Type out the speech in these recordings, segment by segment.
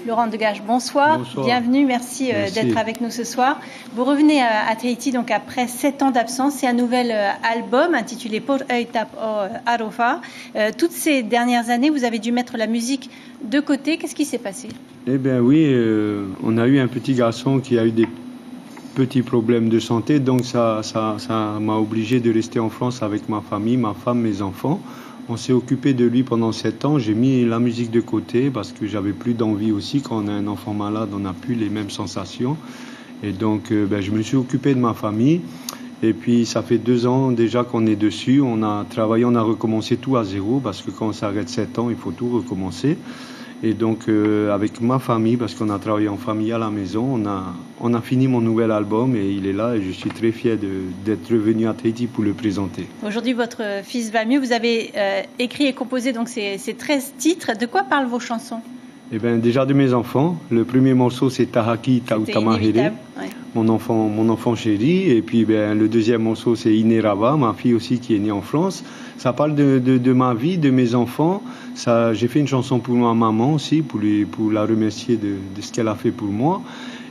Laurent Degage, bonsoir. Bonsoir. Bienvenue, merci, d'être avec nous ce soir. Vous revenez à Tahiti donc après 7 ans d'absence. C'est un nouvel album intitulé Por Eitap Arofa. Toutes ces dernières années, vous avez dû mettre la musique de côté. Qu'est-ce qui s'est passé? Eh bien oui, on a eu un petit garçon qui a eu des petits problèmes de santé, donc ça m'a obligé de rester en France avec ma famille, ma femme, mes enfants. On s'est occupé de lui pendant 7 ans. J'ai mis la musique de côté parce que j'avais plus d'envie aussi. Quand on a un enfant malade, on n'a plus les mêmes sensations. Et donc, je me suis occupé de ma famille. Et puis, ça fait 2 ans déjà qu'on est dessus. On a travaillé, on a recommencé tout à zéro parce que quand on s'arrête 7 ans, il faut tout recommencer. Et donc, avec ma famille, parce qu'on a travaillé en famille à la maison, on a fini mon nouvel album et il est là et je suis très fier d'être revenu à Tahiti pour le présenter. Aujourd'hui, votre fils va mieux. Vous avez écrit et composé donc ces 13 titres. De quoi parlent vos chansons? Eh bien, déjà de mes enfants. Le premier morceau, c'est Tahaki Tautamahere, ouais. mon enfant chéri. Et puis, le deuxième morceau, c'est Inerava, ma fille aussi qui est née en France. Ça parle de ma vie, de mes enfants. J'ai fait une chanson pour ma maman aussi, pour la remercier de ce qu'elle a fait pour moi.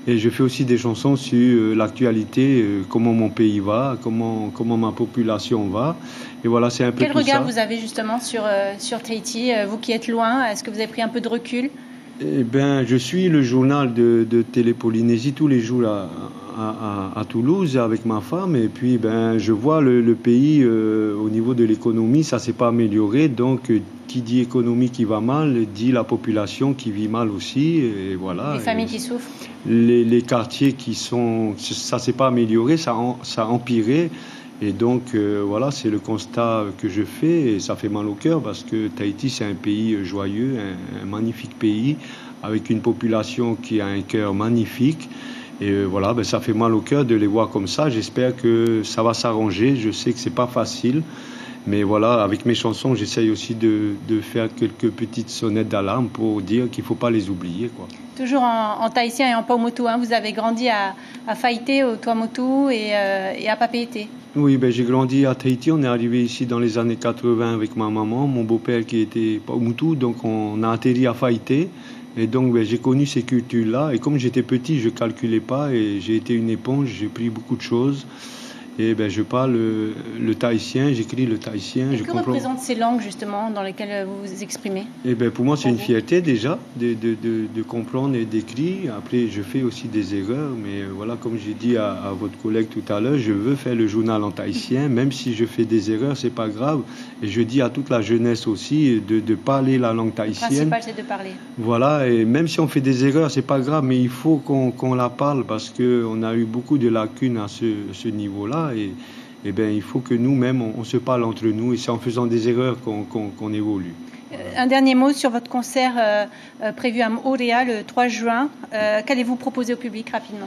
Et je fais aussi des chansons sur l'actualité, comment mon pays va, comment ma population va. Et voilà, c'est un peu Quel tout regard ça. vous avez justement sur Tahiti, vous qui êtes loin? Est-ce que vous avez pris un peu de recul? Eh bien, je suis le journal de Télé-Polynésie tous les jours à Toulouse avec ma femme. Et puis, je vois le pays au niveau de l'économie, ça ne s'est pas amélioré. Donc, qui dit économie qui va mal, dit la population qui vit mal aussi. Et voilà. Les familles qui souffrent. Les quartiers ça ne s'est pas amélioré, ça a empiré. Et donc, voilà, c'est le constat que je fais et ça fait mal au cœur parce que Tahiti, c'est un pays joyeux, un magnifique pays avec une population qui a un cœur magnifique. Et voilà, ça fait mal au cœur de les voir comme ça. J'espère que ça va s'arranger. Je sais que c'est pas facile. Mais voilà, avec mes chansons, j'essaye aussi de faire quelques petites sonnettes d'alarme pour dire qu'il ne faut pas les oublier, quoi. Toujours en tahitien et en paumotu, hein. Vous avez grandi à Faïté, au Tuamotu et à Papeete. Oui, j'ai grandi à Tahiti. On est arrivé ici dans les années 80 avec ma maman, mon beau-père qui était paumotu, donc on a atterri à Faïté. Et donc j'ai connu ces cultures-là. Et comme j'étais petit, je ne calculais pas et j'ai été une éponge, j'ai pris beaucoup de choses. Et je parle le tahitien, j'écris le tahitien. Et que représentent ces langues justement dans lesquelles vous vous exprimez? Et pour moi c'est une fierté déjà de comprendre et d'écrire. Après je fais aussi des erreurs, mais voilà, comme j'ai dit à votre collègue tout à l'heure, je veux faire le journal en tahitien, même si je fais des erreurs, c'est pas grave. Et je dis à toute la jeunesse aussi de parler la langue tahitienne. Le principal c'est de parler. Voilà, et même si on fait des erreurs, c'est pas grave, mais il faut qu'on la parle parce qu'on a eu beaucoup de lacunes à ce niveau-là. Et il faut que nous-mêmes, on se parle entre nous et c'est en faisant des erreurs qu'on évolue. Un dernier mot sur votre concert prévu à Moorea le 3 juin. Qu'allez-vous proposer au public rapidement?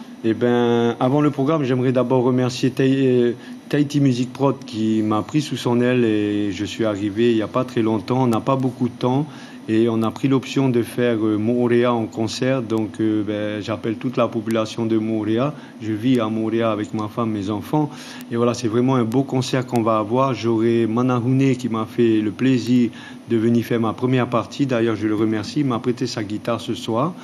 Avant le programme, j'aimerais d'abord remercier Tahiti Music Prod qui m'a pris sous son aile et je suis arrivé il n'y a pas très longtemps. On n'a pas beaucoup de temps. Et on a pris l'option de faire Moorea en concert, donc j'appelle toute la population de Moorea. Je vis à Moorea avec ma femme, mes enfants. Et voilà, c'est vraiment un beau concert qu'on va avoir. J'aurai Manahune qui m'a fait le plaisir de venir faire ma première partie. D'ailleurs, je le remercie, il m'a prêté sa guitare ce soir.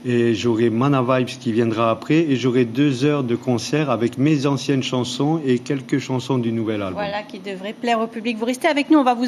Et j'aurai Mana Vibes qui viendra après. Et j'aurai 2 heures de concert avec mes anciennes chansons et quelques chansons du nouvel album. Voilà, qui devrait plaire au public. Vous restez avec nous, on va vous